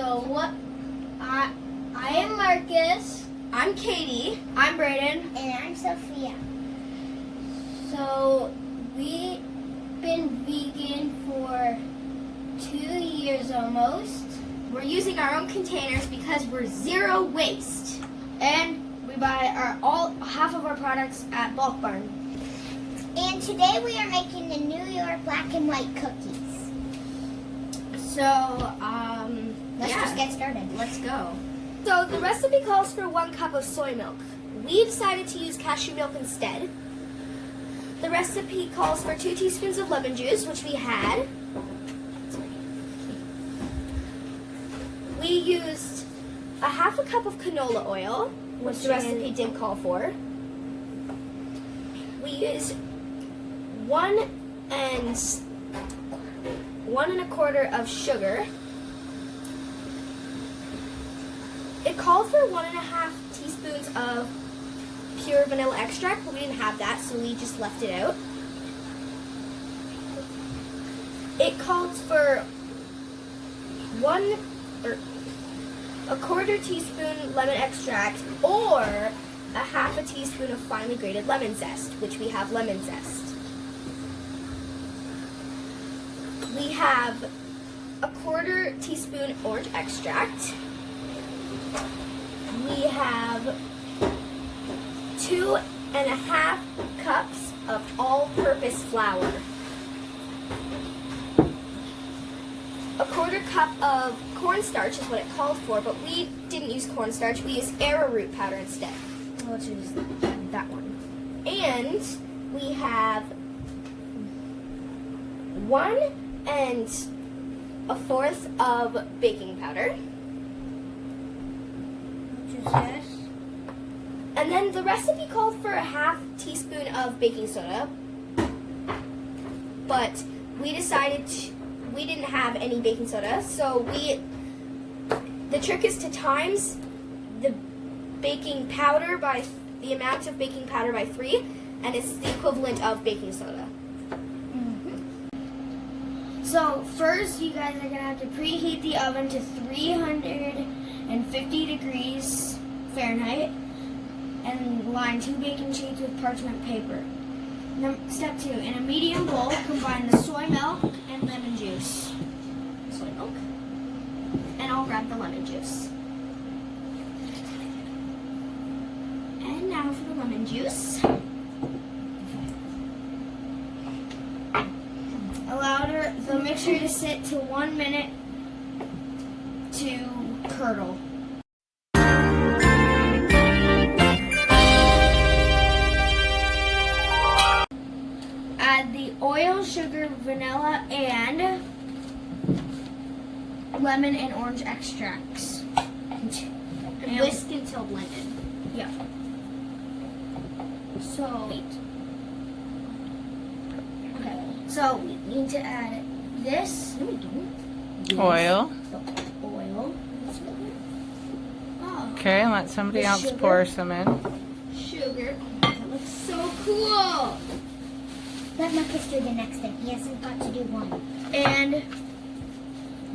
I am Marcus. I'm Katie. I'm Brayden. And I'm Sophia. So we've been vegan for 2 years almost. We're using our own containers because we're zero waste. And we buy half of our products at Bulk Barn. And today we are making the New York black and white cookies. So, Let's just get started. Let's go. So the recipe calls for 1 cup of soy milk. We decided to use cashew milk instead. The recipe calls for 2 teaspoons of lemon juice, which we had. We used a half a cup of canola oil, which the recipe did call for. We used 1 1¼ of sugar. It called for 1½ teaspoons of pure vanilla extract, but we didn't have that, so we just left it out. It called for 1¼ teaspoon lemon extract or a ½ teaspoon of finely grated lemon zest, which we have lemon zest. We have a 1/4 teaspoon orange extract. We have 2½ cups of all-purpose flour. A 1/4 cup of cornstarch is what it called for, but we didn't use cornstarch. We used arrowroot powder instead. Let's use that one. And we have 1 1/4 of baking powder. Yes. And then the recipe called for a ½ teaspoon of baking soda, but we decided we didn't have any baking soda, so the trick is to times the baking powder by the amount of baking powder by 3, and it's the equivalent of baking soda. So first, you guys are gonna have to preheat the oven to 350 degrees Fahrenheit and line 2 baking sheets with parchment paper. Step 2, in a medium bowl, combine the soy milk and lemon juice. Soy milk. And I'll grab the lemon juice. And now for the lemon juice. Allow the mixture to sit to 1 minute to curdle. Add the oil, sugar, vanilla, and lemon and orange extracts. And whisk until blended. Yeah. So, okay. So we need to add this. No, we don't. Oil. The oil. Oh. Okay, and let somebody The else sugar. pour some in. Sugar. That looks so cool. Let Marcus do the next thing. He hasn't got to do one. And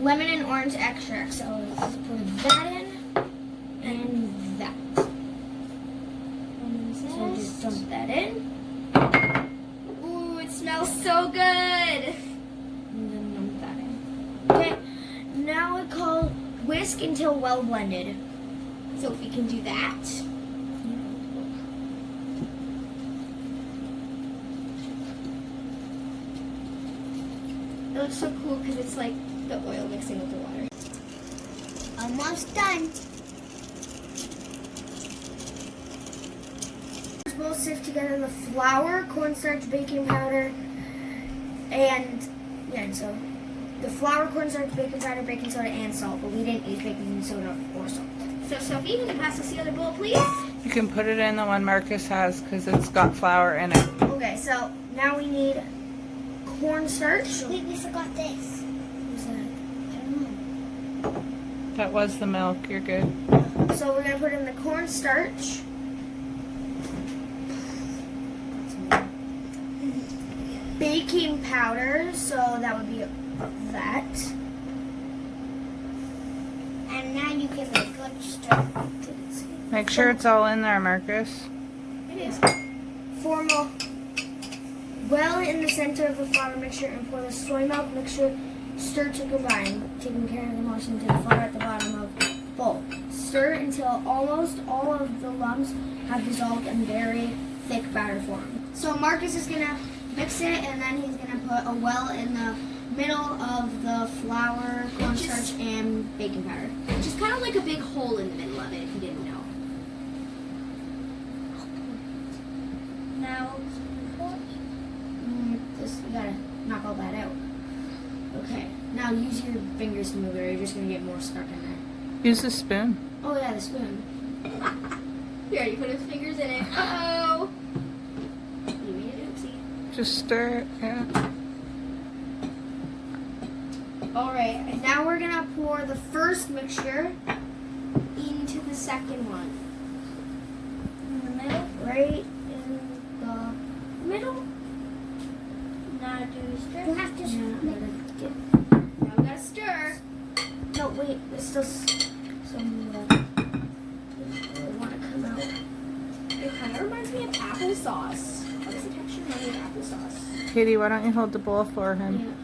lemon and orange extract. So let's put that in and that. So just dump that in. Ooh, it smells so good. And then dump that in. Okay. Now we call whisk until well blended. So if we can do that. It looks so cool because it's like the oil mixing with the water. Almost done. We'll sift together the flour, cornstarch, baking powder, and so the flour, cornstarch, baking powder, baking soda, and salt. But we didn't use baking soda or salt. So Sophie, can you pass us the other bowl, please? You can put it in the one Marcus has because it's got flour in it. Okay, so now we need cornstarch. Wait, we forgot this. What's that? I don't know. That was the milk. You're good. So we're gonna put in the cornstarch. Baking powder, so that would be that. give it a good stir. Make sure it's all in there, Marcus. It is. Form a well in the center of the flour mixture and pour the soy milk mixture. Stir to combine, taking care of the motion to the flour at the bottom of the bowl. Stir until almost all of the lumps have dissolved and very thick batter form. So Marcus is gonna mix it, and then he's gonna put a well in the middle of the flour, cornstarch, and baking powder. Just kind of like a big hole in the middle of it, if you didn't know. Now, you gotta knock all that out. Okay, now use your fingers to move it, or you're just gonna get more stuck in there. Use the spoon. Oh yeah, the spoon. He already put his fingers in it. Uh-oh. You made an oopsie. Just stir it. Yeah. Alright, and now we're gonna pour the first mixture Into the second one. in the middle, right in the middle. Now do stir. You have to Now we gotta stir. No, wait, there's still some want to come out. It kind of reminds me of applesauce. How does the texture remind me of applesauce? Katie, why don't you hold the bowl for him?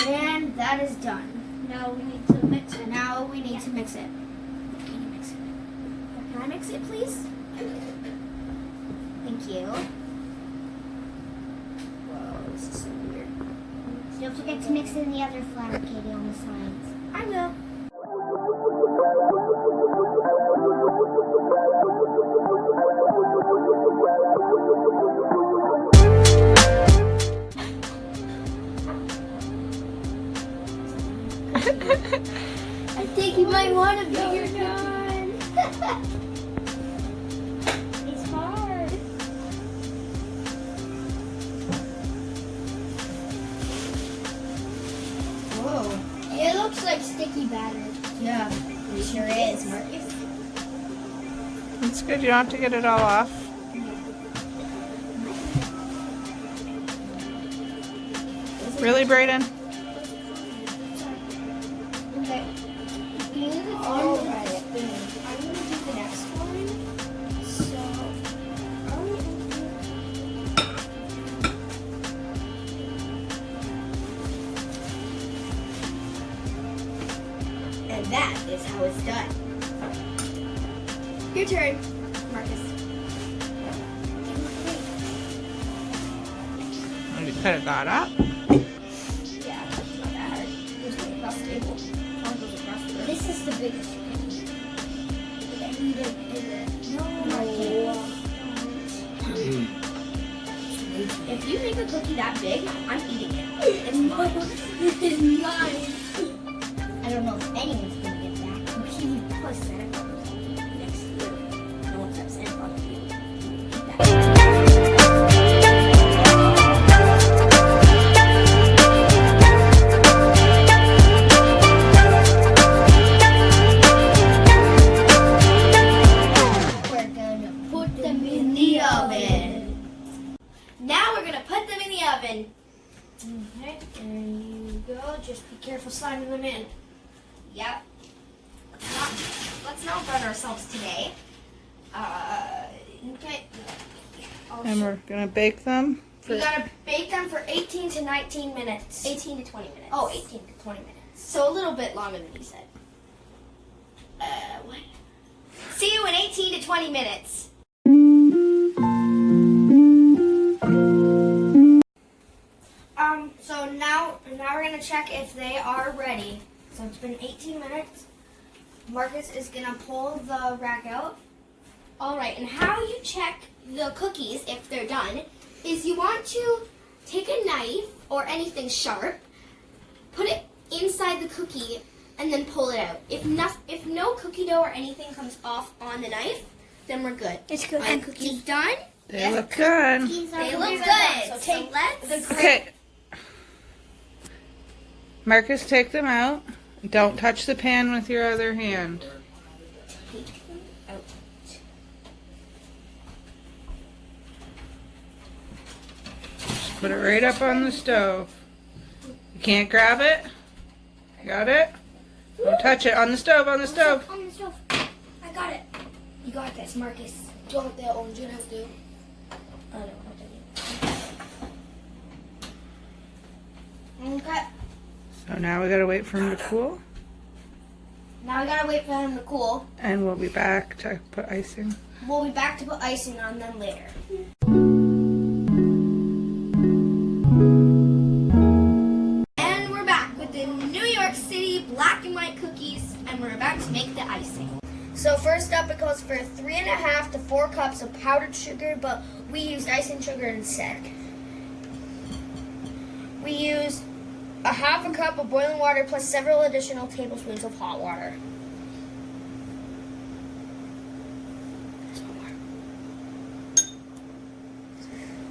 And that is done. Now we need to mix it. Now we need to mix it. Can you mix it? Can I mix it, please? Thank you. Whoa, this is so weird. Don't forget to mix in the other flour, Katie, on the sides. I will. I think you might want to be your done. It's hard. Whoa. It looks like sticky batter. Yeah, it sure is, Marcus. It's good. You don't have to get it all off. Really, Brayden? Okay. You need the All form. right. I'm gonna do the next one. So, And that is how it's done. your turn, Marcus. You could have got up. Yeah, it's not that hard. Just go across the table. One goes across the room. This is the biggest one. I need it bigger. No. If you make a cookie that big, I'm eating it. It's mine. It's mine. I don't know if anyone's gonna get that. Maybe plus Santa Claus or something. Next year, no one's have Santa Claus with you. Eat that. We're gonna put them in the oven. Now we're gonna put them in the oven. Okay, there you go. Just be careful sliding them in. Yep. Let's not burn ourselves today. Okay. And we're going to bake them. You gotta bake them for 18 to 19 minutes. 18 to 20 minutes. Oh, 18 to 20 minutes. So a little bit longer than you said. What? See you in 18 to 20 minutes. So now we're gonna check if they are ready. So it's been 18 minutes. Marcus is gonna pull the rack out. All right, and how you check the cookies if they're done is you want to take a knife or anything sharp, put it inside the cookie, and then pull it out. If no cookie dough or anything comes off on the knife, then we're good. It's good. My cookie's done. They look good. They look good. So let's. Okay. Marcus, take them out. Don't touch the pan with your other hand. Just put it right up on the stove. You can't grab it? Got it? Don't touch it. On the stove, on the stove. On the stove. I got it. You got this, Marcus. Do you want the orange one has to? I don't know. Okay. So now we gotta wait for him to cool. Now we gotta wait for him to cool. And we'll be back to put icing. We'll be back to put icing on them later. And we're back with the New York City black and white cookies, and we're about to make the icing. So first up, it calls for 3.5 to 4 cups of powdered sugar, but we used icing sugar instead. We used 1/2 cup of boiling water plus several additional tablespoons of hot water.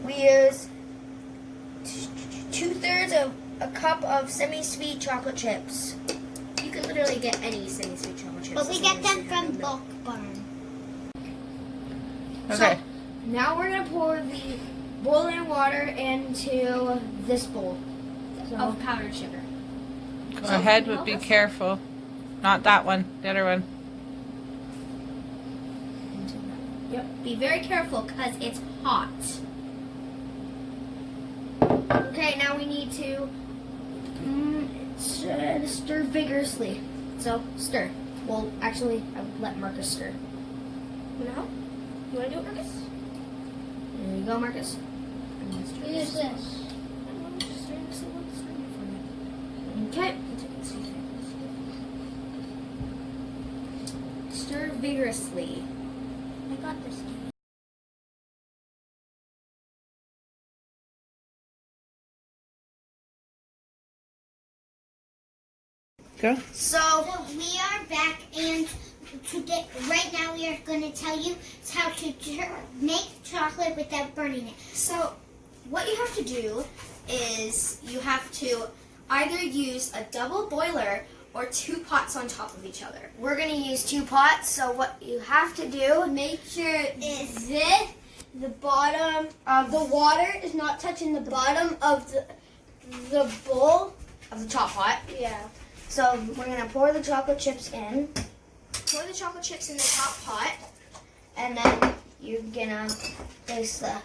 We use 2/3 of a cup of semi-sweet chocolate chips. You can literally get any semi-sweet chocolate chips. But we get them from Bulk Barn. Okay. So, now we're going to pour the boiling water into this bowl of powdered sugar. Go ahead, but be careful. Not that one. The other one. Yep. Be very careful because it's hot. Okay, now we need to stir vigorously. So, stir. Well, actually, I would let Marcus stir. You want to help? You want to do it, Marcus? There you go, Marcus. I'm gonna stir Use this. I don't know, just stir this. Okay. Stir vigorously. I got this. Go. So we are back, and today, right now, we are going to tell you how to make chocolate without burning it. So, what you have to do is you have to either use a double boiler or 2 pots on top of each other. We're going to use 2 pots, so what you have to do, make sure is the bottom of the water is not touching the bottom of the bowl of the top pot. Yeah. So, we're going to pour the chocolate chips in. Pour the chocolate chips in the top pot, and then you're going to place the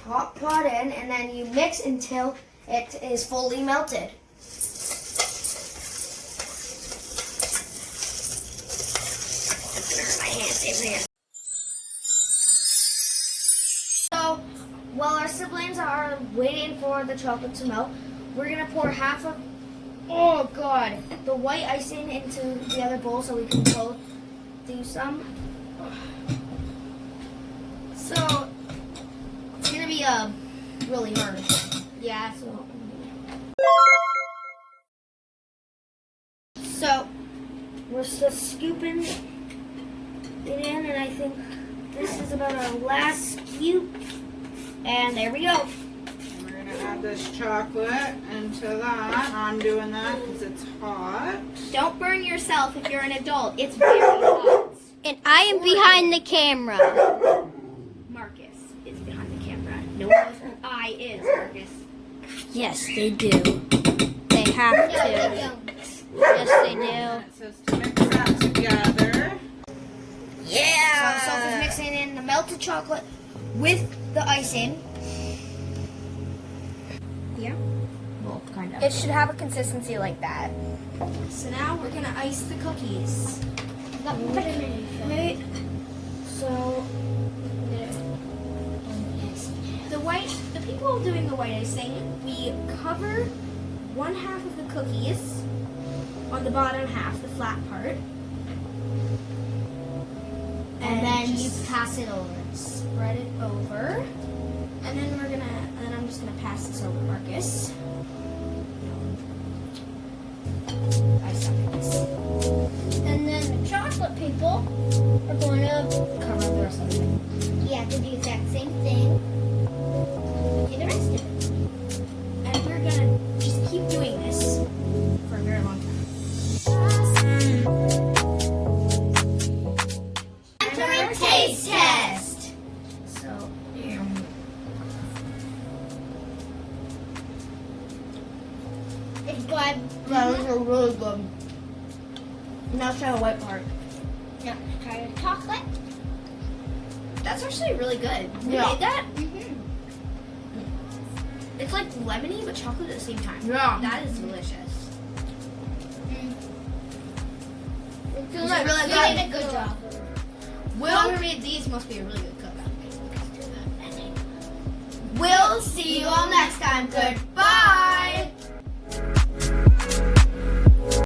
top pot in, and then you mix until it is fully melted. My hands. So, while our siblings are waiting for the chocolate to melt, we're going to pour half of, oh god, the white icing into the other bowl so we can both do some. So, it's going to be really hard. Yeah, so we're just scooping it in, and I think this is about our last scoop. And there we go. We're going to add this chocolate into that. I'm doing that because it's hot. Don't burn yourself if you're an adult. It's very hot. And I am behind the camera. Marcus is behind the camera. No one knows who I is, Marcus. Yes, they do. They have to. No, they don't. Yes, they do. It says to mix that together. Yeah! So Sophi's mixing in the melted chocolate with the icing. Yeah? Well, kind of. It should have a consistency like that. So now we're going to ice the cookies. Wait. So, the people doing the white icing, we cover 1/2 of the cookies on the bottom half, the flat part. And then you just pass it over. spread it over. And then I'm just gonna pass this over to Marcus. I suck at this. And then the chocolate people are going to Cover the rest of it. you have to do the exact same thing to the rest of it. And we're gonna just keep doing this for a very long time. Taste test. So, It But Yeah, these are really good. Now let's try the white part. no, try the chocolate. That's actually really good. You Yeah. made that? Mm-hmm. It's like lemony but chocolate at the same time. Yeah. That is delicious. It's really you good. did a good job. Whoever made these must be a really good cook. We'll see you all next time. Good